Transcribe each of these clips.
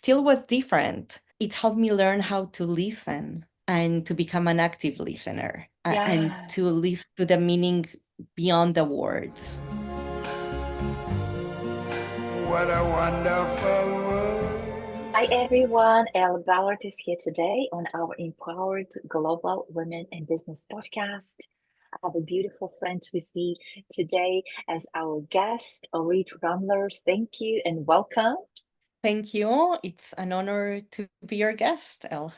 still was different. It helped me learn how to listen and to become an active listener and Yeah. to listen to the meaning beyond the words. What a wonderful world. Hi everyone, Elle Ballard is here today on our Empowered Global Women in Business podcast. I have a beautiful friend with me today as our guest, Orit Ramler. Thank you and welcome. Thank you. It's an honor to be your guest, Elle.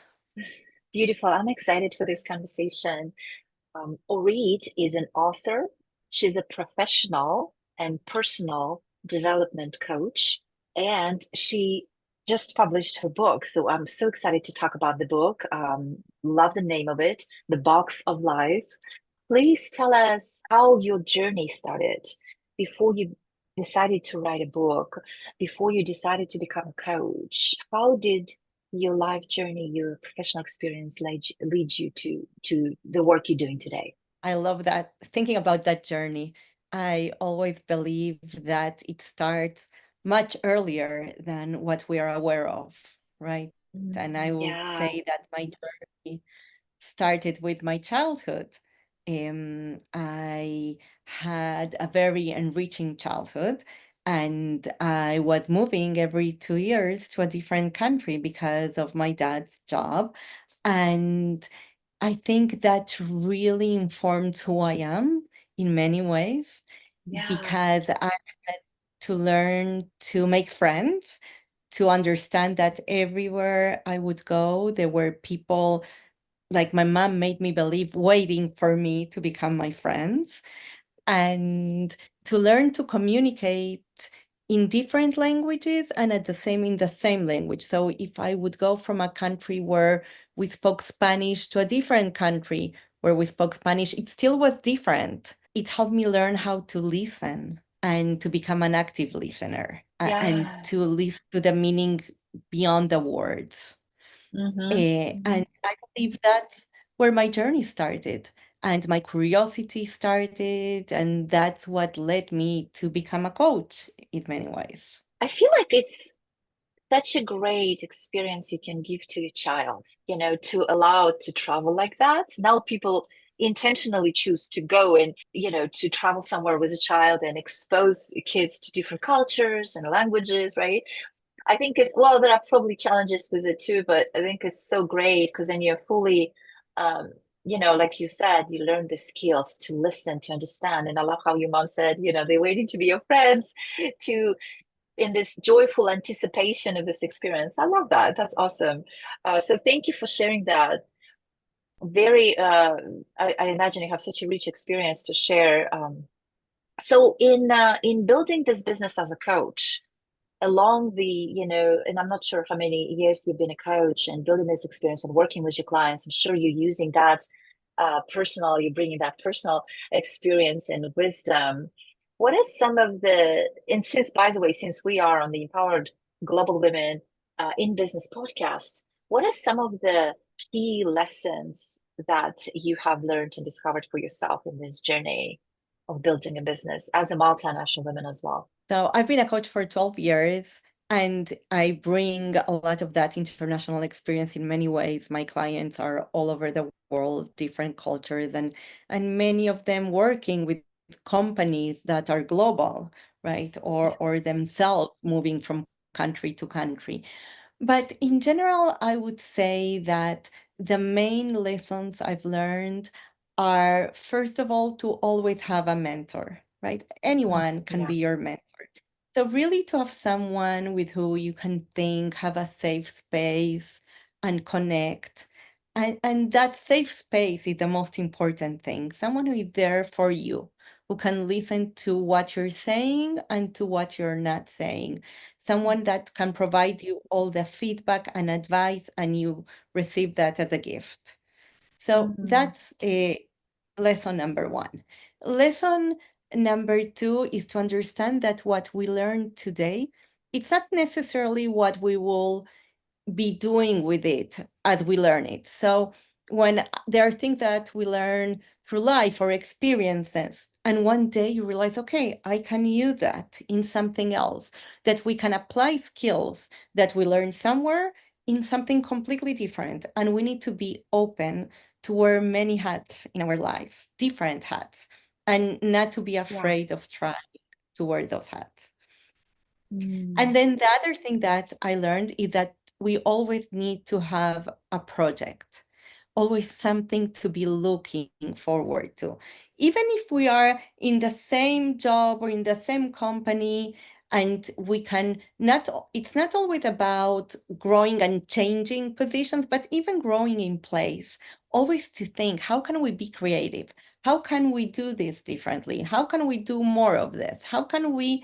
Beautiful. I'm excited for this conversation. Orit is an author. She's a professional and personal development coach, and she just published her book. So I'm so excited to talk about the book. Love the name of it, The Box of Life. Please tell us how your journey started before you decided to write a book, before you decided to become a coach. How did your life journey, your professional experience lead you to the work you're doing today? I love that. Thinking about that journey, I always believe that it starts much earlier than what we are aware of, right? And I would Yeah, say that my journey started with my childhood. I had a very enriching childhood, and I was moving every 2 years to a different country because of my dad's job. And I think that really informed who I am in many ways yeah. because I had to learn to make friends, to understand that everywhere I would go, there were people like my mom made me believe waiting for me to become my friends and to learn to communicate in different languages and at the same in the same language. So if I would go from a country where we spoke Spanish to a different country where we spoke Spanish, it still was different. It helped me learn how to listen and to become an active listener and Yeah. to listen to the meaning beyond the words. Mm-hmm. And I believe that's where my journey started and my curiosity started. And that's what led me to become a coach in many ways. I feel like it's such a great experience you can give to your child, to allow it to travel like that. Now people intentionally choose to go and, to travel somewhere with a child and expose kids to different cultures and languages, right? I think well, there are probably challenges with it too, but I think it's so great because then you're fully, um, like you said, you learn the skills to listen, to understand. And I love how your mom said, they're waiting to be your friends, to in this joyful anticipation of this experience. I love that. That's awesome. So thank you for sharing that. Very, I imagine you have such a rich experience to share. So in building this business as a coach, along and I'm not sure how many years you've been a coach and building this experience and working with your clients, I'm sure you're using that you're bringing that personal experience and wisdom. What is some of and since, by the way, since we are on the Empowered Global Women in Business podcast, what are some of the key lessons that you have learned and discovered for yourself in this journey of building a business as a multinational woman as well? So I've been a coach for 12 years and I bring a lot of that international experience in many ways. My clients are all over the world, different cultures, and many of them working with companies that are global, right? Or themselves moving from country to country. But in general, I would say that the main lessons I've learned are, first of all, to always have a mentor, right? Anyone can Yeah. be your mentor. So really to have someone with who you can think, have a safe space and connect. And that safe space is the most important thing. Someone who is there for you, who can listen to what you're saying and to what you're not saying. Someone that can provide you all the feedback and advice and you receive that as a gift. So Mm, that's a lesson number one. Lesson number two is to understand that what we learn today, it's not necessarily what we will be doing with it as we learn it. So when there are things that we learn through life or experiences, And one day you realize, okay, I can use that in something else, that we can apply skills that we learn somewhere in something completely different. And we need to be open to wear many hats in our lives, different hats, and not to be Yeah. afraid of trying to wear those hats. Mm. And then the other thing that I learned is that we always need to have a project, always something to be looking forward to. Even if we are in the same job or in the same company, and we can not, it's not always about growing and changing positions, but even growing in place, always to think, how can we be creative? How can we do this differently? How can we do more of this? How can we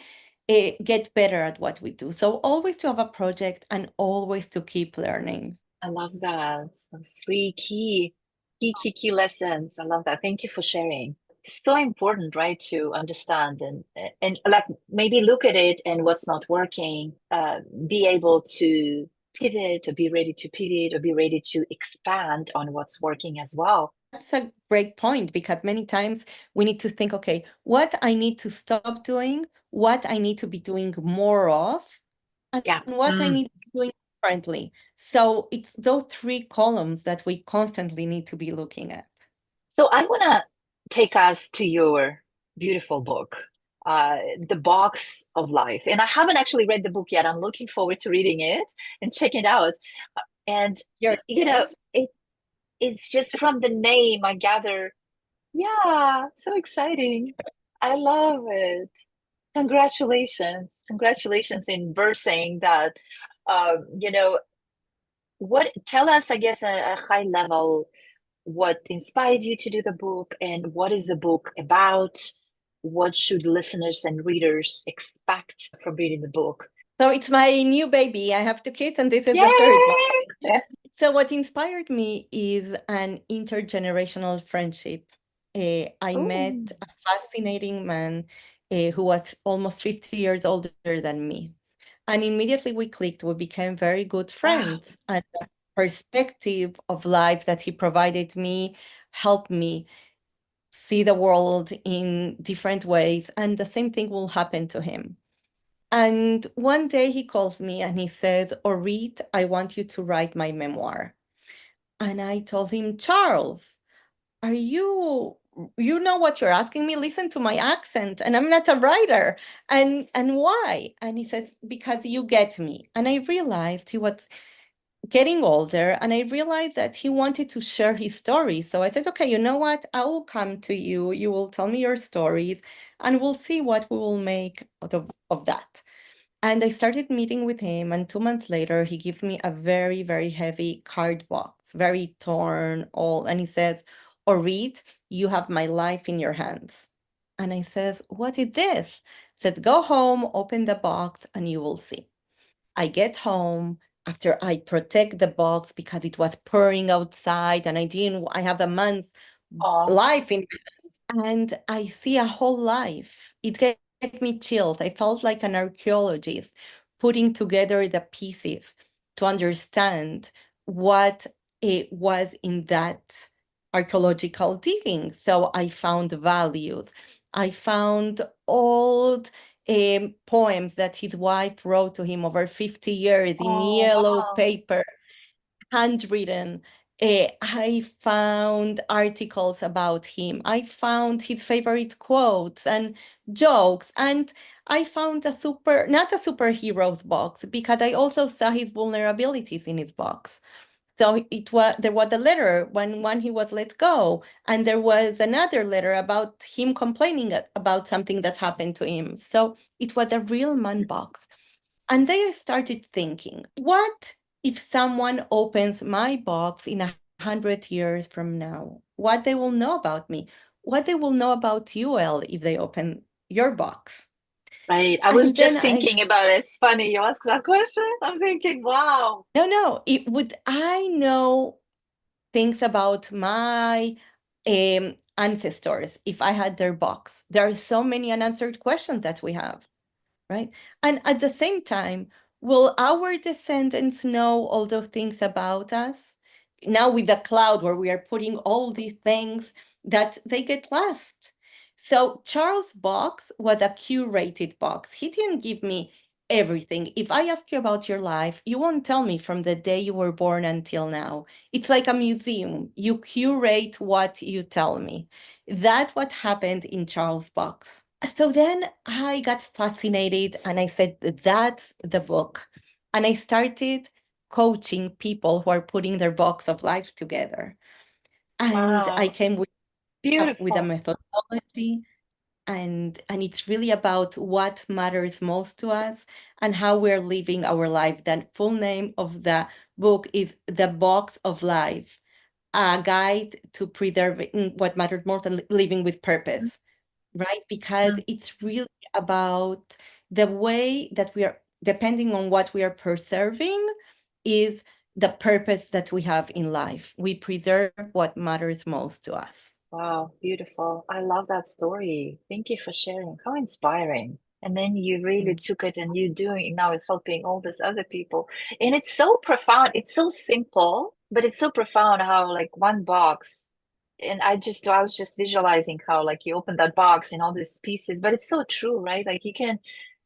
get better at what we do? So always to have a project and always to keep learning. I love that. Those three key lessons. I love that. Thank you for sharing. So important, right, to understand and like maybe look at it and what's not working, be able to pivot or be ready to pivot or be ready to expand on what's working as well. That's a great point, because many times we need to think, okay, what I need to stop doing, what I need to be doing more of, and Yeah. what I need to be doing differently. So it's those three columns that we constantly need to be looking at. So I want to take us to your beautiful book, The Box of Life. And I haven't actually read the book yet. I'm looking forward to reading it and checking it out. And, Your you know, it's just from the name, I gather, yeah, so exciting. I love it. Congratulations. Congratulations in birthing that. You know, what, tell us, I guess, a high level, what inspired you to do the book and what is the book about? What should listeners and readers expect from reading the book? So it's my new baby. I have two kids, and this is the third one. Yay! So what inspired me is an intergenerational friendship. I Oh, met a fascinating man who was almost 50 years older than me. And immediately we clicked. We became very good wow. friends. And the perspective of life that he provided me helped me see the world in different ways. And the same thing will happen to him. And one day he calls me and he says, Orit, I want you to write my memoir. And I told him, Charles, are you know what you're asking me? Listen to my accent, and I'm not a writer. And why? And he said, because you get me. And I realized he was getting older, and I realized that he wanted to share his story. So I said, okay, you know what? I will come to you. You will tell me your stories, and we'll see what we will make out of that. And I started meeting with him, and 2 months later, he gives me a very, very heavy card box, very torn, all, and he says, Orit, you have my life in your hands. And I says, what is this? He said, go home, open the box, and you will see. I get home after I protect the box because it was pouring outside, and I have a month's Oh, life in, and I see a whole life. It gave me chills. I felt like an archaeologist putting together the pieces to understand what it was in that archaeological digging. So I found values. I found old poems that his wife wrote to him over 50 years in oh, yellow wow. paper, handwritten. I found articles about him. I found his favorite quotes and jokes. And I found not a superhero's box, because I also saw his vulnerabilities in his box. So there was a letter when he was let go, and there was another letter about him complaining about something that happened to him. So it was a real man box. And then I started thinking, what if someone opens my box in 100 years from now? What they will know about me? What they will know about you, Elle, if they open your box? Right. I was And then just thinking about it. It's funny you ask that question. I'm thinking, wow. no, would I know things about my ancestors if I had their box? There are so many unanswered questions that we have, right? And at the same time, will our descendants know all those things about us? Now with the cloud where we are putting all these things that they get lost. So Charles' box was a curated box. He didn't give me everything. If I ask you about your life, you won't tell me from the day you were born until now. It's like a museum. You curate what you tell me. That's what happened in Charles' box. So then I got fascinated and I said, that's the book. And I started coaching people who are putting their box of life together. And I Wow. came with a Beautiful. methodology, and it's really about what matters most to us and how we're living our life. The full name of the book is The Box of Life, a guide to preserving what matters more than living with purpose, right? Because Mhm. it's really about the way that we are, depending on what we are preserving, is the purpose that we have in life. We preserve what matters most to us. Wow, beautiful. I love that story. Thank you for sharing. How inspiring. And then you really Mm. took it and you're doing now helping all these other people. And it's so profound. It's so simple, but it's so profound how like one box. And I was just visualizing how like you open that box and all these pieces, but it's so true, right? Like you can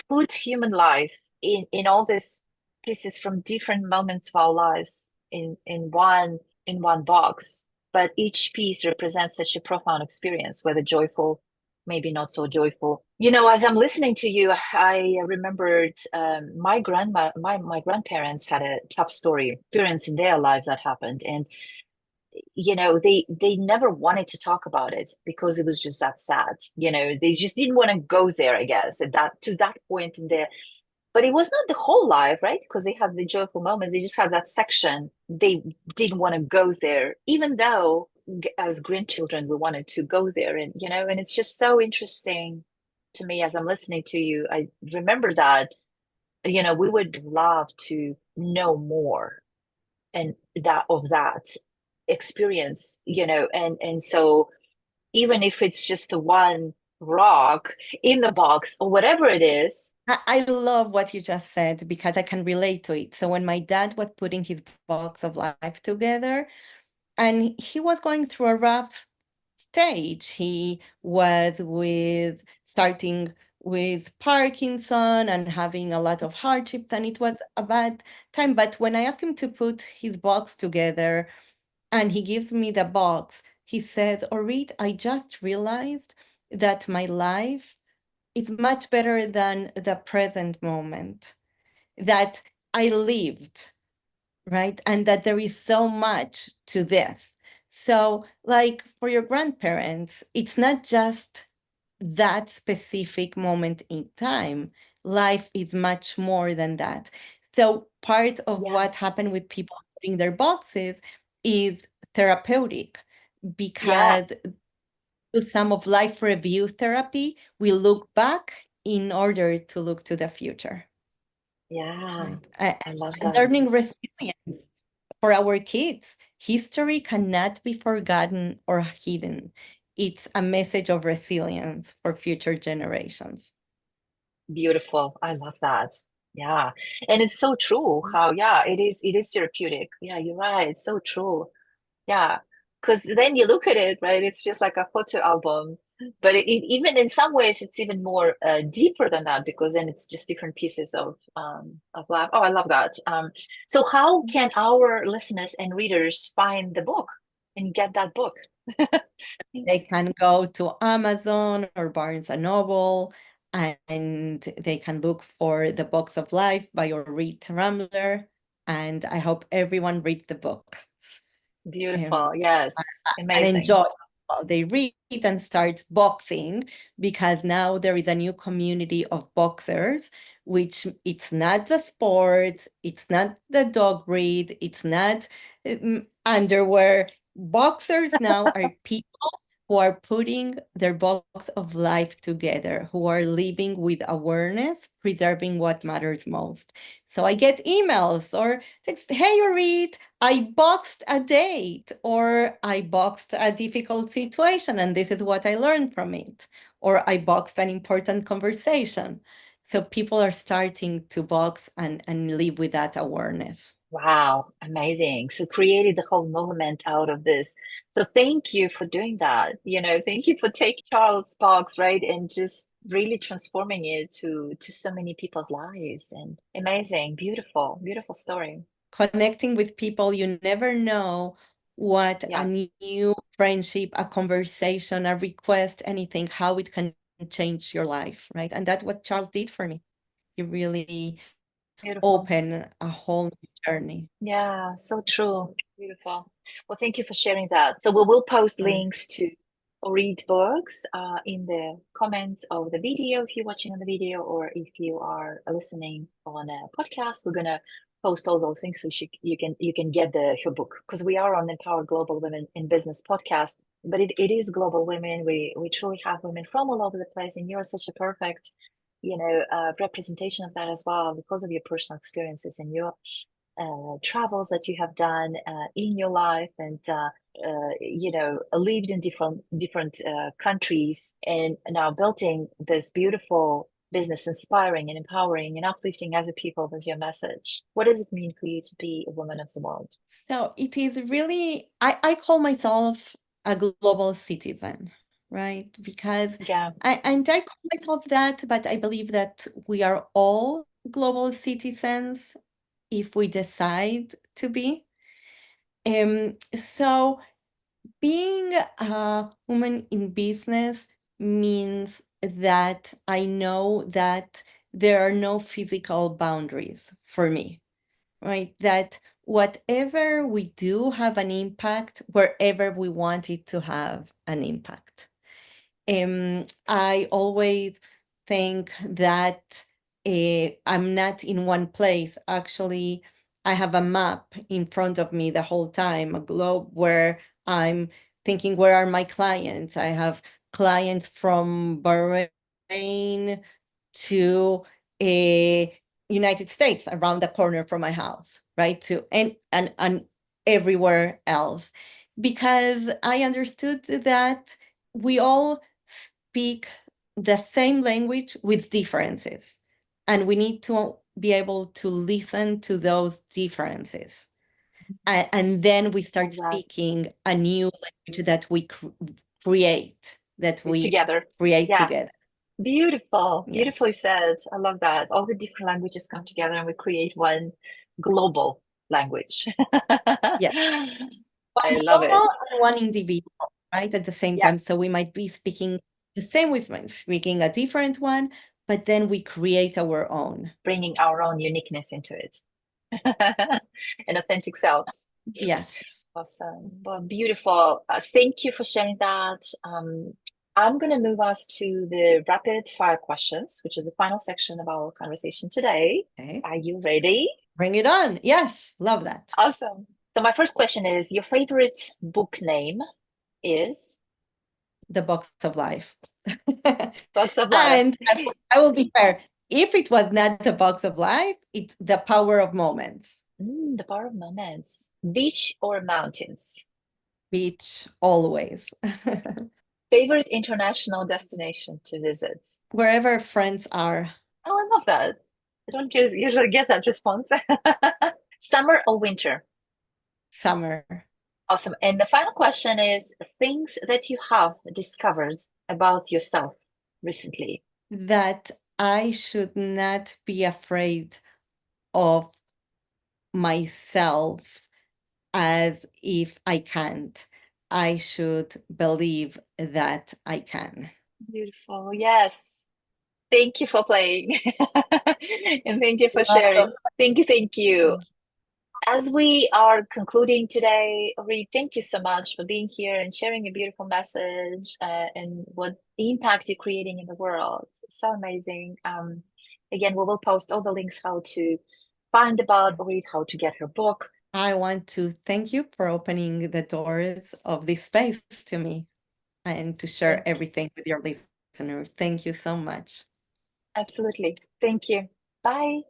put human life in all these pieces from different moments of our lives in one box, but each piece represents such a profound experience, whether joyful, maybe not so joyful. You know, as I'm listening to you, I remembered my grandma, my grandparents had a tough story experience in their lives that happened, and you know they never wanted to talk about it because it was just that sad. You know, they just didn't want to go there, I guess, at that to that point in their, but it was not the whole life, right? Because they had the joyful moments, they just had that section. They didn't want to go there, even though as grandchildren we wanted to go there. And you know, and it's just so interesting to me as I'm listening to you. I remember that, you know, we would love to know more and that of that experience, you know, and so even if it's just a one rock in the box or whatever it is. I love what you just said because I can relate to it. So when my dad was putting his box of life together, and he was going through a rough stage. He was with starting with Parkinson and having a lot of hardships, and it was a bad time. But when I asked him to put his box together and he gives me the box, he says, Orit, I just realized that my life is much better than the present moment, that I lived, right? And that there is so much to this. So, like for your grandparents, it's not just that specific moment in time. Life is much more than that. So, part of Yeah, what happened with people putting their boxes is therapeutic yeah, because some of life review therapy, we look back in order to look to the future, yeah. right? I love And that. learning resilience for our kids. History cannot be forgotten or hidden. It's a message of resilience for future generations. Beautiful. I love that. Yeah. And it's so true how, yeah, it is therapeutic. Yeah, you're right. It's so true. Yeah. Because then you look at it, right? It's just like a photo album. But even in some ways, it's even more deeper than that because then it's just different pieces of life. Oh, I love that. So how can our listeners and readers find the book and get that book? They can go to Amazon or Barnes and Noble, and they can look for The Box of Life by Orit Ramler. And I hope everyone reads the book. Beautiful. Um, Yes. and Amazing. enjoy while they read and start boxing, because now there is a new community of boxers, which it's not the sport, it's not the dog breed, it's not underwear. Boxers now are people who are putting their box of life together, who are living with awareness, preserving what matters most. So I get emails or text, hey, Orit, I boxed a date, or I boxed a difficult situation, and this is what I learned from it, or I boxed an important conversation. So people are starting to box and live with that awareness. Wow, amazing. So created the whole movement out of this. So thank you for doing that. Thank you for taking Charles' box, right? And just really transforming it to so many people's lives. And amazing, beautiful, beautiful story. Connecting with people, you never know what a Yeah, new friendship, a conversation, a request, anything, how it can change your life, right? And that's what Charles did for me. He really beautiful. opened a whole new journey. Yeah, so true. Beautiful. Well, thank you for sharing that. So we will post links to read books in the comments of the video if you're watching on the video, or if you are listening on a podcast, we're gonna post all those things so you can get her book, because we are on Empower Global Women in Business podcast, but it is global women. We truly have women from all over the place, and you're such a perfect representation of that as well, because of your personal experiences and your travels that you have done in your life, and lived in different countries, and now building this beautiful business, inspiring and empowering and uplifting other people with your message. What does it mean for you to be a woman of the world? So it is really, I call myself a global citizen, right? Because Yeah, I call myself that, but I believe that we are all global citizens if we decide to be. So being a woman in business means that I know that there are no physical boundaries for me, right? That whatever we do have an impact wherever we want it to have an impact. I always think that I'm not in one place. Actually, I have a map in front of me the whole time, a globe where I'm thinking, where are my clients? I have clients from Bahrain to United States around the corner from my house, right? To and everywhere else. Because I understood that we all speak the same language with differences, and we need to be able to listen to those differences. And then we start love that. speaking a new language that we create, that we Together. create Yeah, together. beautiful, beautifully Yes. said. I love that. All the different languages come together and we create one global language. Yes. I One love global it. and one individual, right? At the same Yeah, time. So we might be speaking the same with speaking a different one, but then we create our own. bringing our own uniqueness into it and authentic selves. Yes. Awesome. Well, beautiful. Thank you for sharing that. I'm going to move us to the rapid fire questions, which is the final section of our conversation today. Okay. Are you ready? Bring it on. Yes. Love that. Awesome. So my first question is, your favorite book name is? The box of life. Box of Life. And I will be fair. If it was not the box of life, it's the power of moments. The Power of Moments. Beach or mountains? Beach always. Favorite international destination to visit? Wherever friends are. Oh, I love that. I don't usually get that response. Summer or winter? Summer. Awesome. And the final question is things that you have discovered about yourself recently. That I should not be afraid of myself as if I can't. I should believe that I can. Beautiful. Yes. Thank you for playing. And thank you for Welcome. sharing. Thank you. Thank you. As we are concluding today, Ori, thank you so much for being here and sharing a beautiful message and what the impact you're creating in the world. So amazing. Again, we will post all the links how to find about Ori, how to get her book. I want to thank you for opening the doors of this space to me and to share Thank everything with your listeners. Thank you so much. Absolutely. Thank you. Bye.